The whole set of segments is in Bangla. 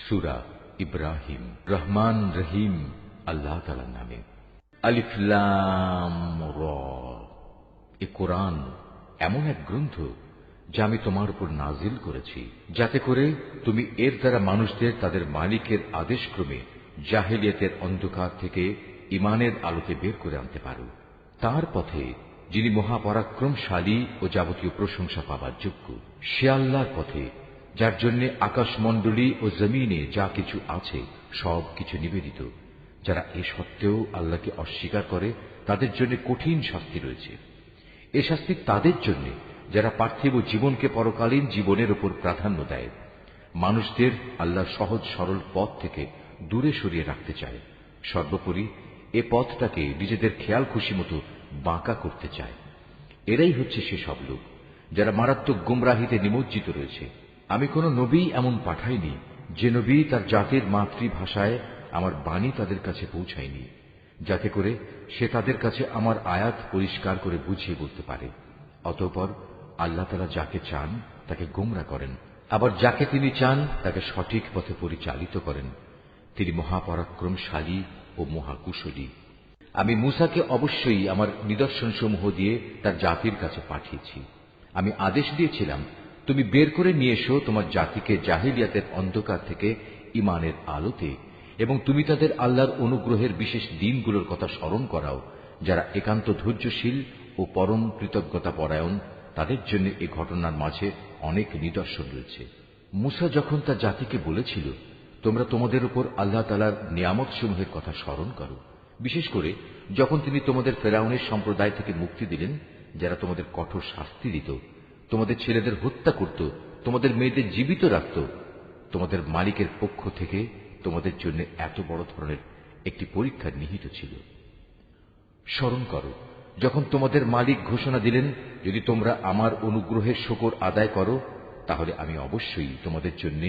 সূরা ইব্রাহিম। রহমান রহিম আল্লাহ তাআলার নামে। আলিফ লাম রা। এ কোরআন এমন এক গ্রন্থ যা আমি তোমার উপর নাজিল করেছি, যাতে করে তুমি এর দ্বারা মানুষদের তাদের মালিকের আদেশক্রমে জাহেলিয়াতের অন্ধকার থেকে ঈমানের আলোতে বের করে আনতে পারো, তার পথে যিনি মহাপরাক্রমশালী ও যাবতীয় প্রশংসা পাবার যোগ্য। সে আল্লাহর পথে যার জন্য আকাশমণ্ডলী ও জমিনে যা কিছু আছে সব কিছু নিবেদিত। যারা এ সত্ত্বেও আল্লাহকে অস্বীকার করে তাদের জন্য কঠিন শাস্তি রয়েছে। এ শাস্তি তাদের জন্য যারা পার্থিব জীবনকে পরকালীন জীবনের উপর প্রাধান্য দেয়, মানুষদের আল্লাহর সহজ সরল পথ থেকে দূরে সরিয়ে রাখতে চায়, সর্বোপরি এ পথটাকে নিজেদের খেয়াল খুশি মতো বাঁকা করতে চায়। এরাই হচ্ছে সেসব লোক যারা মারাত্মক গুমরাহিতে নিমজ্জিত রয়েছে। আমি কোন নবী এমন পাঠাইনি যে নবী তার জাতির মাতৃভাষায় আমার বাণী তাদের কাছে পৌঁছায়নি, যাতে করে সে তাদের কাছে আমার আয়াত পরিষ্কার করে বুঝিয়ে বলতে পারে। অতঃপর আল্লাহ তাআলা যাকে চান তাকে গোমরা করেন, আবার যাকে তিনি চান তাকে সঠিক পথে পরিচালিত করেন। তিনি মহাপরাক্রমশালী ও মহাকুশলী। আমি মূসাকে অবশ্যই আমার নিদর্শনসমূহ দিয়ে তার জাতির কাছে পাঠিয়েছি। আমি আদেশ দিয়েছিলাম, তুমি বের করে নিয়ে এসো তোমার জাতিকে জাহিলিয়াতের অন্ধকার থেকে ঈমানের আলোতে, এবং তুমি তাদের আল্লাহর অনুগ্রহের বিশেষ দিনগুলোর কথা স্মরণ করাও। যারা একান্ত ধৈর্যশীল ও পরম কৃতজ্ঞতা পরায়ণ, তাদের জন্য এ ঘটনার মাঝে অনেক নিদর্শন রয়েছে। মূসা যখন তার জাতিকে বলেছিল, তোমরা তোমাদের উপর আল্লাহ তাআলার নিয়ামত সমূহের কথা স্মরণ করো, বিশেষ করে যখন তিনি তোমাদের ফেরাউনের সম্প্রদায় থেকে মুক্তি দিলেন, যারা তোমাদের কঠোর শাস্তি দিত, তোমাদের ছেলেদের হত্যা করত, তোমাদের মেয়েদের জীবিত রাখত, তোমাদের মালিকের পক্ষ থেকে তোমাদের জন্য এত বড় ধরনের একটি পরীক্ষা নিহিত ছিল। স্মরণ করো যখন তোমাদের মালিক ঘোষণা দিলেন, যদি তোমরা আমার অনুগ্রহের শুকর আদায় করো, তাহলে আমি অবশ্যই তোমাদের জন্য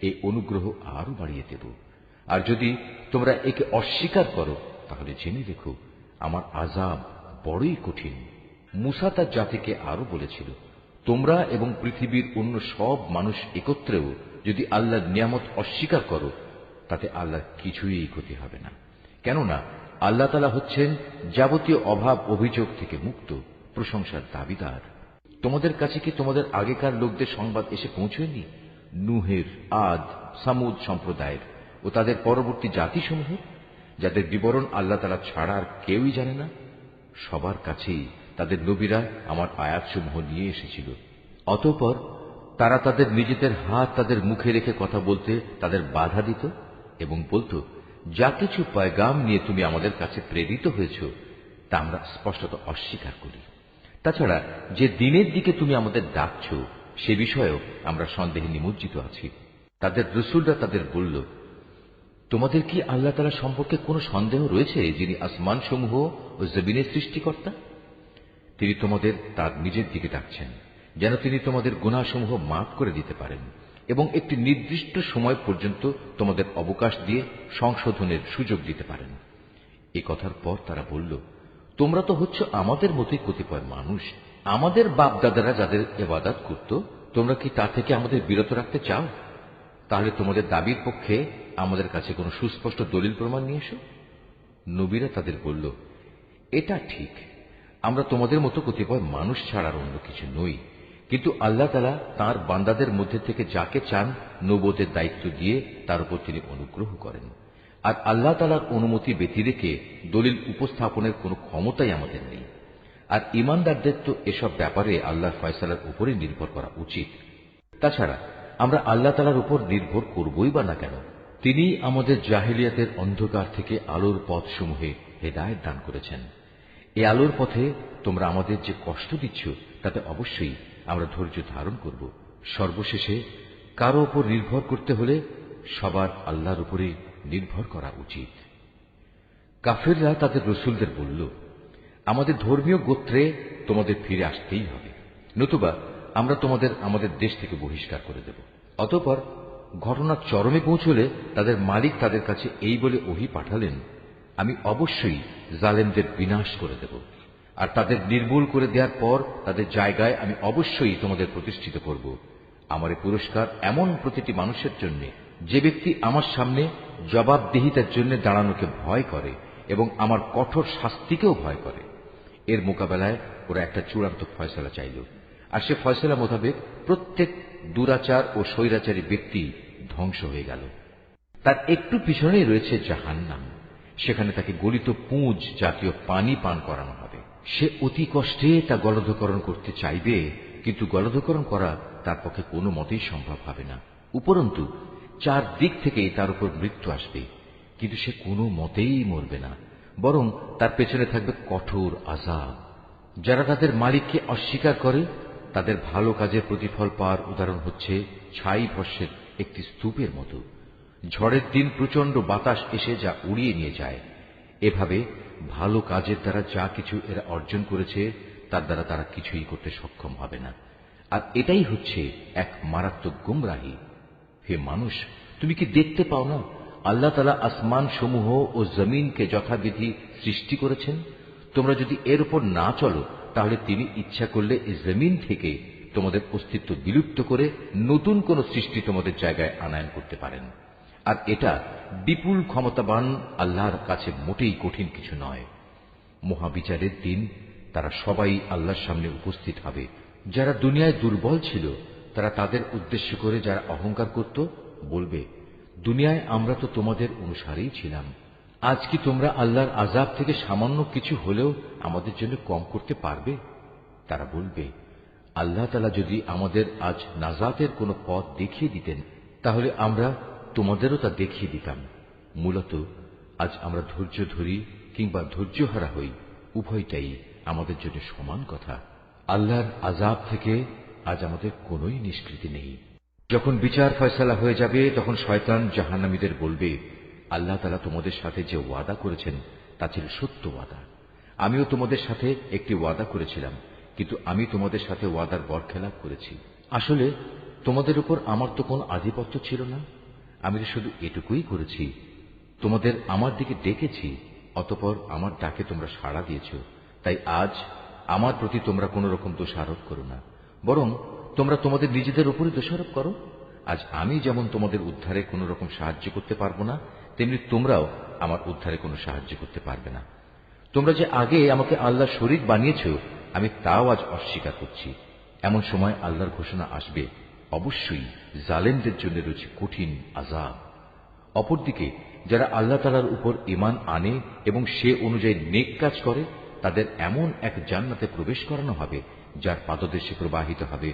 এই অনুগ্রহ আরো বাড়িয়ে দেব, আর যদি তোমরা একে অস্বীকার করো তাহলে জেনে রেখো আমার আযাব বড়ই কঠিন। মূসা তার জাতিকে আরো বলেছিল, তোমরা এবং পৃথিবীর অন্য সব মানুষ একত্রেও যদি আল্লাহর নিয়ামত অস্বীকার করো, তাতে আল্লাহর কিছুই ক্ষতি হবে না, কেননা আল্লাহ তাআলা হচ্ছেন যাবতীয় অভাব অভিযোগ থেকে মুক্ত, প্রশংসার দাবিদার। তোমাদের কাছে কি তোমাদের আগেকার লোকদের সংবাদ এসে পৌঁছয়নি? নূহের, আদ, সামুদ সম্প্রদায়ের ও তাদের পরবর্তী জাতিসমূহ, যাদের বিবরণ আল্লাহ তাআলা ছাড়া আর কেউই জানে না। সবার কাছেই তাদের নবীরা আমার আয়াতসমূহ নিয়ে এসেছিল। অতঃপর তারা তাদের নিজেদের হাত তাদের মুখে রেখে কথা বলতে তাদের বাধা দিত এবং বলত, যা কিছু পয়গাম নিয়ে তুমি আমাদের কাছে প্রেরিত হয়েছ তা আমরা স্পষ্টত অস্বীকার করি। তাছাড়া যে দিনের দিকে তুমি আমাদের ডাকছ সে বিষয়েও আমরা সন্দেহে নিমজ্জিত আছি। তাদের রসুলরা তাদের বলল, তোমাদের কি আল্লাহ তাআলা সম্পর্কে কোনো সন্দেহ রয়েছে, যিনি আসমান সমূহ ও জমিনের সৃষ্টিকর্তা? তিনি তোমাদের তার নিজের দিকে ডাকছেন, যেন তিনি তোমাদের গুনাহসমূহ মাফ করে দিতে পারেন এবং একটি নির্দিষ্ট সময় পর্যন্ত তোমাদের অবকাশ দিয়ে সংশোধনের সুযোগ দিতে পারেন। এ কথার পর তারা বলল, তোমরা তো হচ্ছ আমাদের মতোই কতিপয় মানুষ। আমাদের বাপ দাদারা যাদের ইবাদত করত, তোমরা কি তা থেকে আমাদের বিরত রাখতে চাও? তাহলে তোমাদের দাবির পক্ষে আমাদের কাছে কোনো সুস্পষ্ট দলিল প্রমাণ নিয়ে এসো। নবীরা তাদের বলল, এটা ঠিক, আমরা তোমাদের মতো কতিপয় মানুষ ছাড়ার অন্য কিছু নই, কিন্তু আল্লাহ তাআলা তাঁর বান্দাদের মধ্যে থেকে যাকে চান নবুয়তের দায়িত্ব দিয়ে তার উপর তিনি অনুগ্রহ করেন, আর আল্লাহ তাআলার অনুমতি ব্যতি রেখে দলিল উপস্থাপনের কোনো ক্ষমতাই আমাদের নেই। আর ঈমানদারদের তো এসব ব্যাপারে আল্লাহর ফয়সালার উপরে নির্ভর করা উচিত। তাছাড়া আমরা আল্লাহ তাআলার উপর নির্ভর করবই বা না কেন? তিনি আমাদের জাহেলিয়াতের অন্ধকার থেকে আলোর পথসমূহে হেদায়েত দান করেছেন। এই আলোর পথে তোমরা আমাদের যে কষ্ট দিচ্ছ তাতে অবশ্যই আমরা ধৈর্য ধারণ করব। সর্বশেষে কারো উপর নির্ভর করতে হলে সবার আল্লাহর উপরে নির্ভর করা উচিত। কাফেররা তাদের রসুলদের বলল, আমাদের ধর্মীয় গোত্রে তোমাদের ফিরে আসতেই হবে, নতুবা আমরা তোমাদের আমাদের দেশ থেকে বহিষ্কার করে দেব। অতঃপর ঘটনা চরমে পৌঁছলে তাদের মালিক তাদের কাছে এই বলে ওহী পাঠালেন, আমি অবশ্যই জালেমদের বিনাশ করে দেব, আর তাদের নির্মূল করে দেওয়ার পর তাদের জায়গায় আমি অবশ্যই তোমাদের প্রতিষ্ঠিত করব। আমার এই পুরস্কার এমন প্রতিটি মানুষের জন্য যে ব্যক্তি আমার সামনে জবাবদিহিতার জন্য দাঁড়ানোকে ভয় করে এবং আমার কঠোর শাস্তিকেও ভয় করে, এর মোকাবেলায় ওরা একটা চূড়ান্ত ফয়সালা চাইল, আর সে ফয়সালা মোতাবেক প্রত্যেক দুরাচার ও স্বৈরাচারী ব্যক্তি ধ্বংস হয়ে গেল। তার একটু পিছনেই রয়েছে জাহান্নাম, সেখানে তাকে গলিত পুঁজ জাতীয় পানি পান করানো হবে। সে অতি কষ্টে তা গলধকরণ করতে চাইবে, কিন্তু গলধকরণ করা তার পক্ষে কোনো মতেই সম্ভব হবে না। উপরন্তু চারদিক থেকেই তার উপর মৃত্যু আসবে, কিন্তু সে কোনো মতেই মরবে না, বরং তার পেছনে থাকবে কঠোর আযাব। যারা তাদের মালিককে অস্বীকার করে তাদের ভালো কাজের প্রতিফল পাওয়ার উদাহরণ হচ্ছে ছাই ভস্যের একটি স্তূপের মতো। ঝড়ের দিন প্রচন্ড বাতাস এসে যা উড়িয়ে নিয়ে যায়, এভাবে ভালো কাজের দ্বারা যা কিছু এরা অর্জন করেছে তার দ্বারা তারা কিছুই করতে সক্ষম হবে না। আর এটাই হচ্ছে এক মারাত্মক গুমরাহী। হে মানুষ, তুমি কি দেখতে পাও না আল্লাহ তাআলা আসমান সমূহ ও জমিনকে যথাবিধি সৃষ্টি করেছেন? তোমরা যদি এর উপর না চলো তাহলে তিনি ইচ্ছা করলে এই জমিন থেকে তোমাদের অস্তিত্ব বিলুপ্ত করে নতুন কোন সৃষ্টি তোমাদের জায়গায় আনায়ন করতে পারেন। আর এটা বিপুল ক্ষমতাবান আল্লাহর কাছে মোটেই কঠিন কিছু নয়। মহাবিচারের দিন তারা সবাই আল্লাহর সামনে উপস্থিত হবে। যারা দুনিয়ায় দুর্বল ছিল তারা তাদের উদ্দেশ্য করে যারা অহংকার করত বলবে, দুনিয়ায় আমরা তো তোমাদের অনুসারেই ছিলাম, আজ কি তোমরা আল্লাহর আযাব থেকে সামান্য কিছু হলেও আমাদের জন্য কম করতে পারবে? তারা বলবে, আল্লাহ তাআলা যদি আমাদের আজ নাজাতের কোনো পথ দেখিয়ে দিতেন তাহলে আমরা তোমাদেরও তা দেখিয়ে দিতাম। মূলত আজ আমরা ধৈর্য ধরি কিংবা ধৈর্যহারা হই, উভয়টাই আমাদের জন্য সমান কথা। আল্লাহর আযাব থেকে আজ আমাদের কোনোই নিষ্কৃতি নেই। যখন বিচার ফয়সালা হয়ে যাবে তখন শয়তান জাহান্নামীদের বলবে, আল্লাহ তাআলা তোমাদের সাথে যে ওয়াদা করেছেন তা ছিল সত্য ওয়াদা। আমিও তোমাদের সাথে একটি ওয়াদা করেছিলাম, কিন্তু আমি তোমাদের সাথে ওয়াদার বরখেলাপ করেছি। আসলে তোমাদের উপর আমার তো কোনো আধিপত্য ছিল না, আমি তো শুধু এটুকুই করেছি, তোমাদের আমার দিকে ডেকেছি, অতঃপর আমার ডাকে তোমরা সাড়া দিয়েছ। তাই আজ আমার প্রতি তোমরা কোন রকম দোষারোপ করো না, বরং তোমরা তোমাদের নিজেদের উপরই দোষারোপ করো। আজ আমি যেমন তোমাদের উদ্ধারে কোন রকম সাহায্য করতে পারবো না, তেমনি তোমরাও আমার উদ্ধারে কোনো সাহায্য করতে পারবে না। তোমরা যে আগে আমাকে আল্লাহ শরীক বানিয়েছ, আমি তাও আজ অস্বীকার করছি। এমন সময় আল্লাহর ঘোষণা আসবে, অবশ্যই জালেমদের জন্য রয়েছে কঠিন আযাব। অপরদিকে যারা আল্লাহ তাআলার উপর ঈমান আনে এবং সে অনুযায়ী নেক কাজ করে, তাদের এমন এক জান্নাতে প্রবেশ করানো হবে যার পাদদেশে প্রবাহিত হবে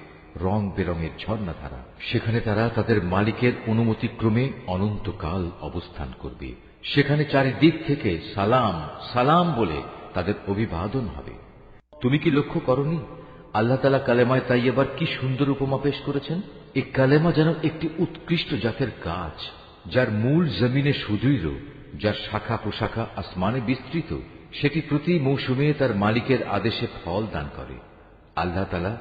রং বেরঙের ঝর্ণাধারা। সেখানে তারা তাদের মালিকের অনুমতিক্রমে অনন্তকাল অবস্থান করবে। সেখানে চারিদিক থেকে সালাম সালাম বলে তাদের অভিবাদন হবে। তুমি কি লক্ষ্য করনি আল্লাহ তাআলা কালেমায়ে তাইয়্যিবার কি সুন্দর উপমা পেশ করেছেন? এই কালেমা যেন একটি উৎকৃষ্ট জাতের গাছ, যার মূল জমিনে সুদৃঢ়, যার শাখা প্রশাখা আসমানে বিস্তৃত, সেটি প্রতি মৌসুমে তার মালিকের আদেশে ফল দান করে। আল্লাহ তাআলা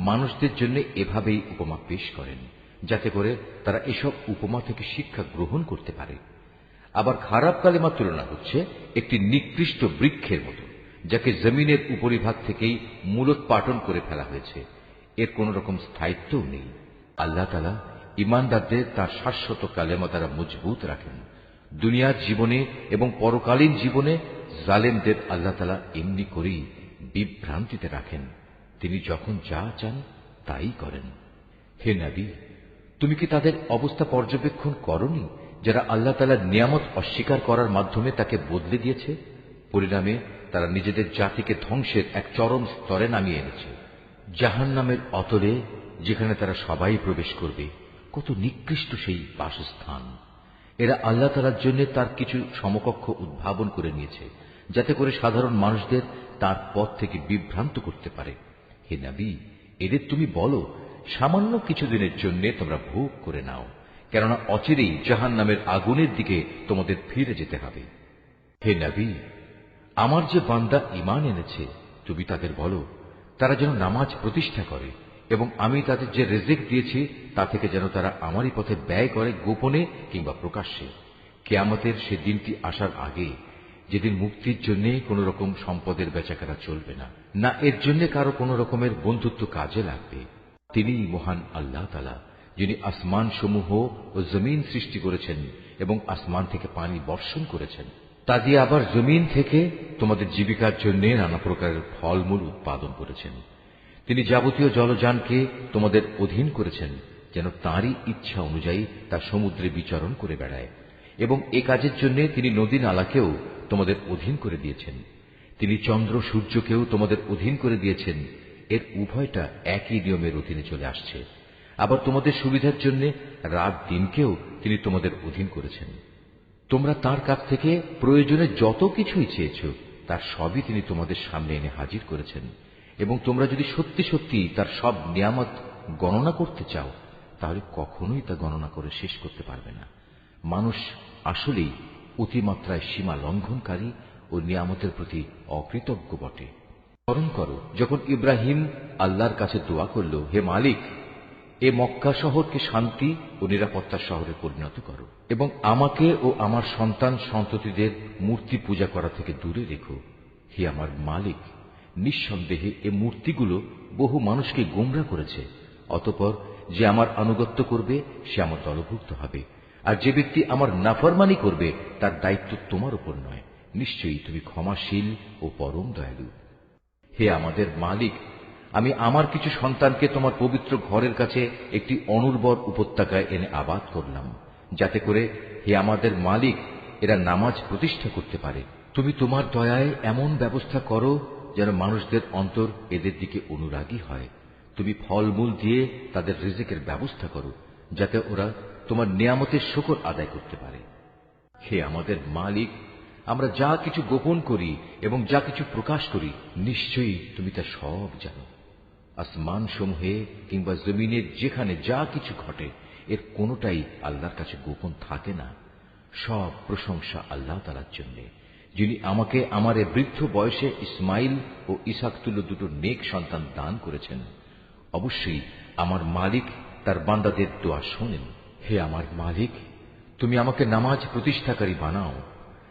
মানুষদের জন্য এভাবেই উপমা পেশ করেন, যাতে করে তারা এসব উপমা থেকে শিক্ষা গ্রহণ করতে পারে। আবার খারাপ কালেমার তুলনা হচ্ছে একটি নিকৃষ্ট বৃক্ষের মতো, যাকে জমিনের উপরিভাগ থেকেই মূলোৎপাটন করে ফেলা হয়েছে, এর কোন রকম স্থায়িত্বও নেই। আল্লাহ তাআলা ঈমানদারদের তার শাশ্বত কালেমা দ্বারা মজবুত রাখেন। দুনিয়ার জীবনে এবং পরকালীন জীবনে জালেমদের আল্লাহ তাআলা এমনি করেই বিভ্রান্তিতে রাখেন। তিনি যখন যা চান তাই করেন। হে নবী, তুমি কি তাদের অবস্থা পর্যবেক্ষণ করনি যারা আল্লাহ তাআলার নিয়ামত অস্বীকার করার মাধ্যমে তাকে বদলে দিয়েছে? পরিণামে তারা নিজেদের জাতিকে ধ্বংসের এক চরম স্তরে নামিয়ে এনেছে, জাহান্নামের অতলে, যেখানে তারা সবাই প্রবেশ করবে। কত নিকৃষ্ট সেই বাসস্থান! এরা আল্লাহ তাআলার জন্য তার কিছু সমকক্ষ উদ্ভাবন করে নিয়েছে, যাতে করে সাধারণ মানুষদের তার পথ থেকে বিভ্রান্ত করতে পারে। হে নবী, এদের তুমি বলো, সামান্য কিছুদিনের জন্য তোমরা ভোগ করে নাও, কেননা অচিরেই জাহান্নামের আগুনের দিকে তোমাদের ফিরে যেতে হবে। হে নবী, আমার যে বান্দা ঈমান এনেছে, তুমি তাদের বলো তারা যেন নামাজ প্রতিষ্ঠা করে এবং আমি তাদের যে রিজিক দিয়েছি তা থেকে যেন তারা আমারই পথে ব্যয় করে, গোপনে কিংবা প্রকাশ্যে। কিয়ামতের সে দিনটি আসার আগে, যেদিন মুক্তির জন্য কোন রকম সম্পদের বেচাকেনা চলবে না, না এর জন্য কারো কোন রকমের বন্ধুত্ব কাজে লাগবে। তিনিই মহান আল্লাহ তাআলা, যিনি আসমান সমূহ ও জমিন সৃষ্টি করেছেন এবং আসমান থেকে পানি বর্ষণ করেছেন, তা দিয়ে আবার জমিন থেকে তোমাদের জীবিকার জন্য নানা প্রকারের ফলমূল উৎপাদন করেছেন। তিনি যাবতীয় জলযানকে তোমাদের অধীন করেছেন, যেন তাঁরই ইচ্ছা অনুযায়ী তা সমুদ্রে বিচরণ করে বেড়ায়, এবং এ কাজের জন্য তিনি নদী নালাকেও তোমাদের অধীন করে দিয়েছেন। তিনি চন্দ্র সূর্যকেও তোমাদের অধীন করে দিয়েছেন। এর উভয়টা একই নিয়মের অধীনে চলে আসছে। আবার তোমাদের সুবিধার জন্য রাত দিনকেও তিনি তোমাদের অধীন করেছেন। তোমরা তার কাছ থেকে প্রয়োজনে যত কিছুই চেয়েছ, তার সবই তিনি তোমাদের সামনে এনে হাজির করেছেন। এবং তোমরা যদি সত্যি সত্যি তার সব নিয়ামত গণনা করতে চাও, তাহলে কখনোই তা গণনা করে শেষ করতে পারবে না। মানুষ আসলেই অতিমাত্রায় সীমা লঙ্ঘনকারী ও নিয়ামতের প্রতি অকৃতজ্ঞ বটে। স্মরণ করো, যখন ইব্রাহিম আল্লাহর কাছে দোয়া করল, হে মালিক, এ মক্কা শহরকে শান্তি ও নিরাপত্তার শহরে পরিণত করো, এবং আমাকে ও আমার সন্তান সন্ততিদের মূর্তি পূজা করা থেকে দূরে রেখো। হে আমার মালিক, নিঃসন্দেহে এ মূর্তিগুলো বহু মানুষকে গোমরা করেছে। অতঃপর যে আমার আনুগত্য করবে সে আমার দলভুক্ত হবে, আর যে ব্যক্তি আমার নাফরমানি করবে তার দায়িত্ব তোমার উপর নয়। নিশ্চয়ই তুমি ক্ষমাশীল ও পরম দয়ালু। হে আমাদের মালিক, আমি আমার কিছু সন্তানকে তোমার পবিত্র ঘরের কাছে একটি অনুর্বর উপত্যকায় এনে আবাদ করলাম, যাতে করে হে আমাদের মালিক এরা নামাজ প্রতিষ্ঠা করতে পারে। তুমি তোমার দয়ায় এমন ব্যবস্থা করো যেন মানুষদের অন্তর এদের দিকে অনুরাগী হয়। তুমি ফলমূল দিয়ে তাদের রিজিকের ব্যবস্থা করো, যাতে ওরা তোমার নিয়ামতের শুকর আদায় করতে পারে। হে আমাদের মালিক, আমরা যা কিছু গোপন করি এবং যা কিছু প্রকাশ করি, নিশ্চয়ই তুমি তা সব জানো। আসমান সমূহে কিংবা জমিনের যেখানে যা কিছু ঘটে, এর কোনোটাই আল্লাহর কাছে গোপন থাকে না। সব প্রশংসা আল্লাহ তাআলার জন্য, যিনি আমাকে আমার এ বৃদ্ধ বয়সে ইসমাইল ও ইসহাক তুল্য দুটো নেক সন্তান দান করেছেন। অবশ্যই আমার মালিক তার বান্দাদের দোয়া শোনেন। হে আমার মালিক, তুমি আমাকে নামাজ প্রতিষ্ঠাকারী বানাও,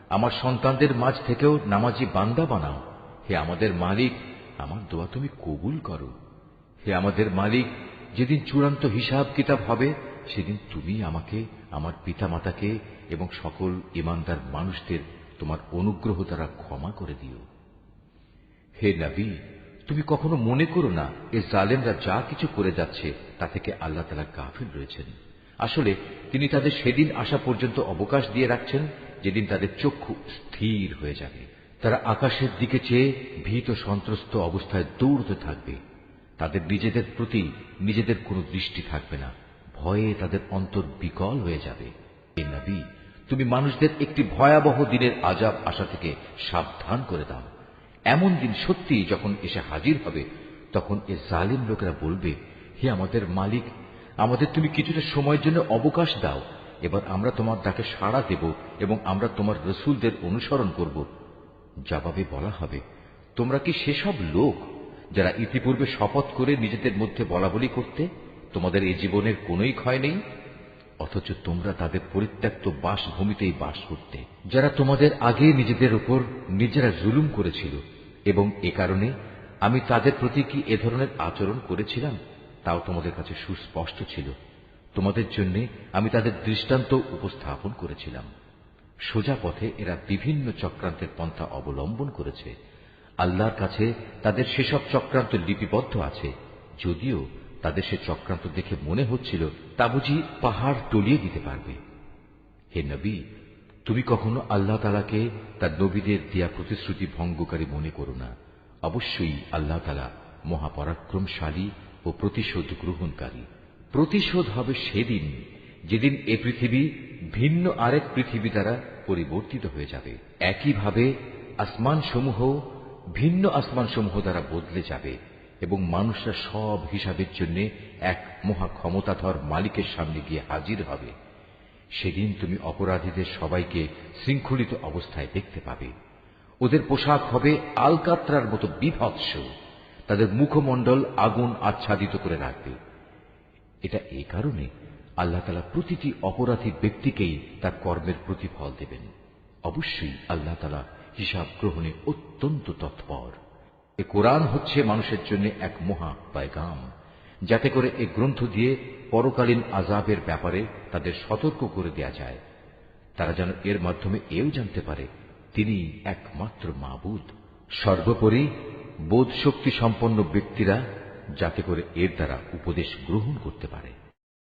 আমার সন্তানদের মাঝ থেকেও নামাজি বান্দা বানাও। হে আমাদের মালিক, আমার দোয়া তুমি কবুল করো। হে আমাদের মালিক, যেদিন চূড়ান্ত হিসাব কিতাব হবে, সেদিন তুমি আমাকে, আমার পিতামাতাকে এবং সকল ঈমানদার মানুষদের তোমার অনুগ্রহ দ্বারা ক্ষমা করে দিও। হে নবী, তুমি কখনো মনে করো না এ জালেমরা যা কিছু করে যাচ্ছে তা থেকে আল্লাহ তাআলা গাফিল রয়েছেন। আসলে তিনি তাদের সেদিন আসা পর্যন্ত অবকাশ দিয়ে রাখছেন, যেদিন তাদের চক্ষু স্থির হয়ে যাবে। তারা আকাশের দিকে চেয়ে ভীত সন্ত্রস্ত অবস্থায় দৌড়তে থাকবে। তাদের নিজেদের প্রতি নিজেদের কোনো দৃষ্টি থাকবে না, ভয়ে তাদের অন্তর বিকল হয়ে যাবে। হে নবী, তুমি মানুষদের একটি ভয়াবহ দিনের আযাব আসা থেকে সাবধান করে দাও। এমন দিন সত্যি যখন এসে হাজির হবে, তখন এ জালিম লোকেরা বলবে, হে আমাদের মালিক, আমাদের তুমি কিছুটা সময়ের জন্য অবকাশ দাও। এবার আমরা তোমার ডাকে সাড়া দেব এবং আমরা তোমার রসুলদের অনুসরণ করব। জবাবে বলা হবে, তোমরা কি সেসব লোক যারা ইতিপূর্বে শপথ করে নিজেদের মধ্যে বলাবলি করতে, তোমাদের এই জীবনের কোনোই ক্ষয় নেই, অথচ তোমরা তাদের পরিত্যক্ত বাসভূমিতেই বাস করতে, যারা তোমাদের আগে নিজেদের উপর নিজেরা জুলুম করেছিল। এবং এ কারণে আমি তাদের প্রতি কি এ ধরনের আচরণ করেছিলাম তাও তোমাদের কাছে সুস্পষ্ট ছিল। তোমাদের জন্য আমি তাদের দৃষ্টান্ত উপস্থাপন করেছিলাম। সোজা পথে এরা বিভিন্ন চক্রান্তের পন্থা অবলম্বন করেছে। আল্লাহর কাছে তাদের সেসব চক্রান্ত লিপিবদ্ধ আছে, যদিও তাদের সে চক্রান্ত দেখে মনে হচ্ছিল তা বুঝি পাহাড় টলিয়ে দিতে পারবে। হে নবী, তুমি কখনো আল্লাহ তাআলাকে তার নবীদের দেয়া প্রতিশ্রুতি ভঙ্গকারী মনে করো না। অবশ্যই আল্লাহ তাআলা মহাপরাক্রমশালী ও প্রতিশোধ গ্রহণকারী। প্রতিশোধ হবে সেদিন যেদিন এ পৃথিবী ভিন্ন আরেক পৃথিবী দ্বারা পরিবর্তিত হয়ে যাবে। একইভাবে আসমানসমূহ ভিন্ন আসমানসমূহ দ্বারা বদলে যাবে এবং মানুষরা সব হিসাবের জন্য এক মহা ক্ষমতাধর মালিকের সামনে গিয়ে হাজির হবে। সেদিন তুমি অপরাধীদের সবাইকে শৃঙ্খলিত অবস্থায় দেখতে পাবে। ওদের পোশাক হবে আলকাত্রার মতো বিভৎস, তাদের মুখমণ্ডল আগুন আচ্ছাদিত করে রাখবে। এটা এই কারণে আল্লাহ তাআলা প্রতিটি অপরাধী ব্যক্তিকেই তার কর্মের প্রতিফল দেবেন। অবশ্যই আল্লাহ তাআলা হিসাব গ্রহণে অত্যন্ত তৎপর। এ কোরআন হচ্ছে মানুষের জন্য এক মহা পয়গাম, যাতে করে এই গ্রন্থ দিয়ে পরকালীন আযাবের ব্যাপারে তাদের সতর্ক করে দেয়া যায়, তারা যেন এর মাধ্যমে এও জানতে পারে তিনি একমাত্র মাবুদ। সর্বোপরি বোধ শক্তি সম্পন্ন ব্যক্তিরা যাতে করে এর দ্বারা উপদেশ গ্রহণ করতে পারে।